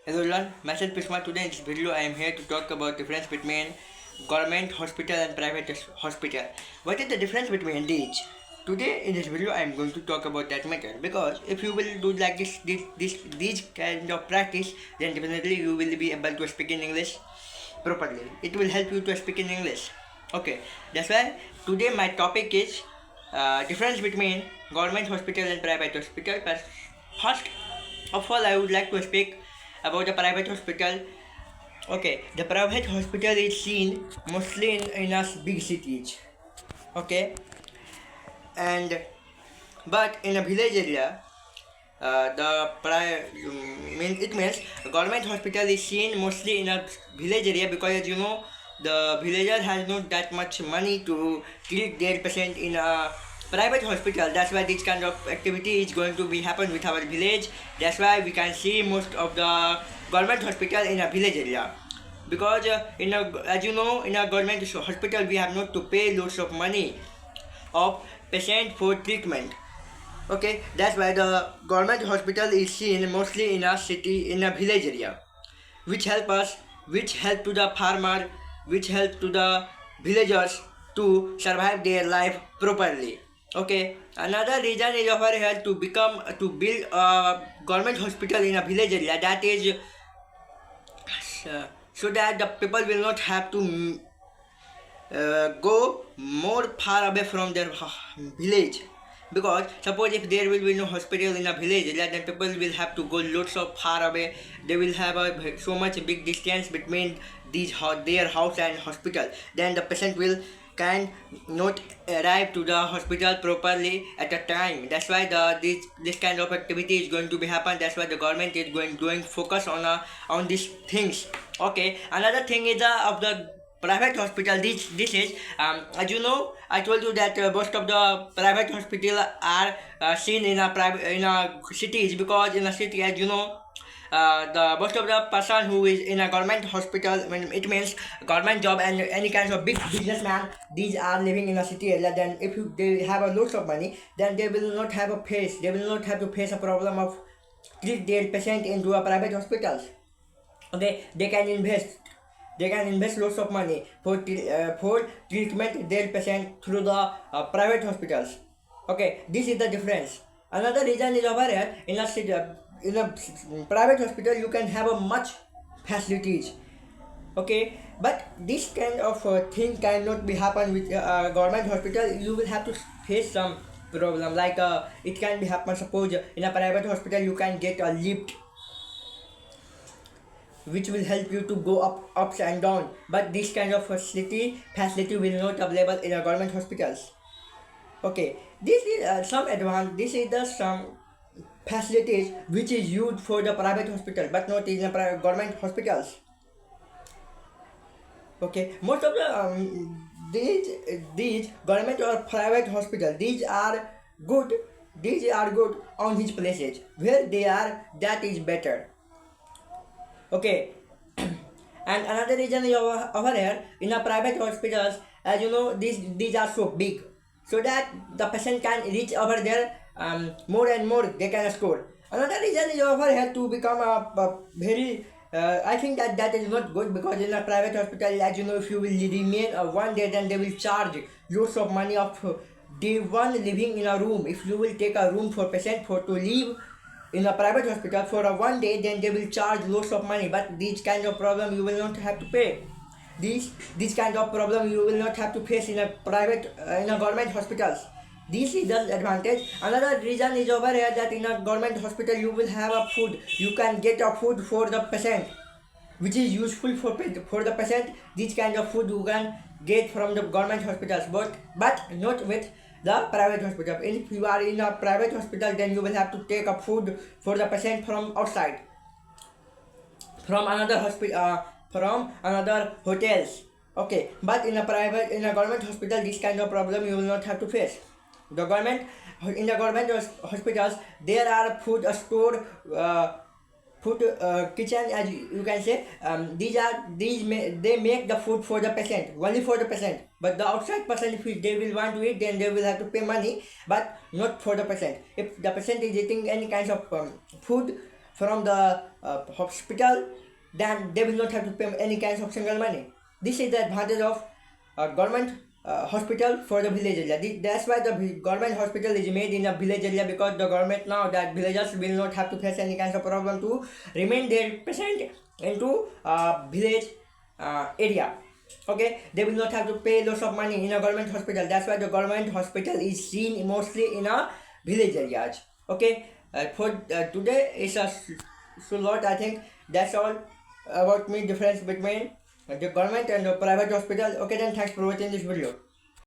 Hello everyone, myself Pishma. Today in this video I am here to talk about difference between government hospital and private hospital. What is the difference between these? Today in this video I am going to talk about that matter because if you will do like these kind of practice, then definitely you will be able to speak in English properly. It will help you to speak in English. Okay, that's why today my topic is difference between government hospital and private hospital. But first of all, I would like to speak about the private hospital. Okay, the private hospital is seen mostly in us big cities. Okay, and but in a village area, it means government hospital is seen mostly in a village area because as you know the villager has not that much money to treat their patient in a private hospital. That's why this kind of activity is going to be happen with our village. That's why we can see most of the government hospital in a village area because as you know in a government hospital we have not to pay lots of money of patient for treatment. Okay, that's why the government hospital is seen mostly in a city, in a village area, which help us, which help to the farmer, which help to the villagers to survive their life properly. Okay, another reason is over here to build a government hospital in a village area. That is so that the people will not have to go more far away from their village, because suppose if there will be no hospital in a village area, then people will have to go lots of far away. They will have so much big distance between their house and hospital, then the patient will can not arrive to the hospital properly at a time. That's why this kind of activity is going to be happen. That's why the government is going focus on these things. Okay, another thing is of the private hospital. This is as you know I told you that most of the private hospital are seen in a private in a cities, because in a city as you know the most of the person who is in a government hospital, when it means government job and any kind of big businessman, these are living in a city area. Then if they have a lots of money, then they will not have to face a problem of treat their patient into a private hospitals. Okay, they can invest lots of money for treatment their patient through the private hospitals. Okay, this is the difference. Another reason is over here in a city, in a private hospital you can have a much facilities. Okay, but this kind of thing cannot be happen with government hospital. You will have to face some problem like it can be happen. Suppose in a private hospital you can get a lift which will help you to go ups and down, but this kind of facility will not available in a government hospitals. Okay, this is this is the some facilities which is used for the private hospital but not in the government hospitals. Okay, most of the these government or private hospital, good these are good on these places where they are, that is better. Okay, and another reason is over here in a private hospitals, as you know these are so big, so that the patient can reach over there more and more they can score. Another reason is over here to become a very I think that is not good, because in a private hospital as you know if you will remain one day, then they will charge lots of money of day one living in a room. If you will take a room for patient for to live in a private hospital for a one day, then they will charge lots of money, but this kind of problem you will not have to pay. This kind of problem you will not have to face in a private in a government hospitals. This is the advantage. Another reason is over here that in a government hospital you will have a food, you can get a food for the patient which is useful for the patient. This kind of food you can get from the government hospitals, but not with the private hospital. If you are in a private hospital, then you will have to take a food for the patient from outside, from another hospital, from another hotels. Okay, but in a government hospital, this kind of problem you will not have to face. The government in the government hospitals there are food store. Food kitchen, as you can say, they make the food for the patient, only for the patient, but the outside person if they will want to eat, then they will have to pay money, but not for the patient. If the patient is eating any kinds of food from the hospital, then they will not have to pay any kinds of single money. This is the advantage of government hospital for the village area. That's why the government hospital is made in a village area, because the government now that villagers will not have to face any kinds of problem to remain their patient into village area. Okay, they will not have to pay lots of money in a government hospital. That's why the government hospital is seen mostly in a village areas. Okay, for today is a lot. I think that's all about me difference between the government and the private hospital. Okay, then thanks for watching this video.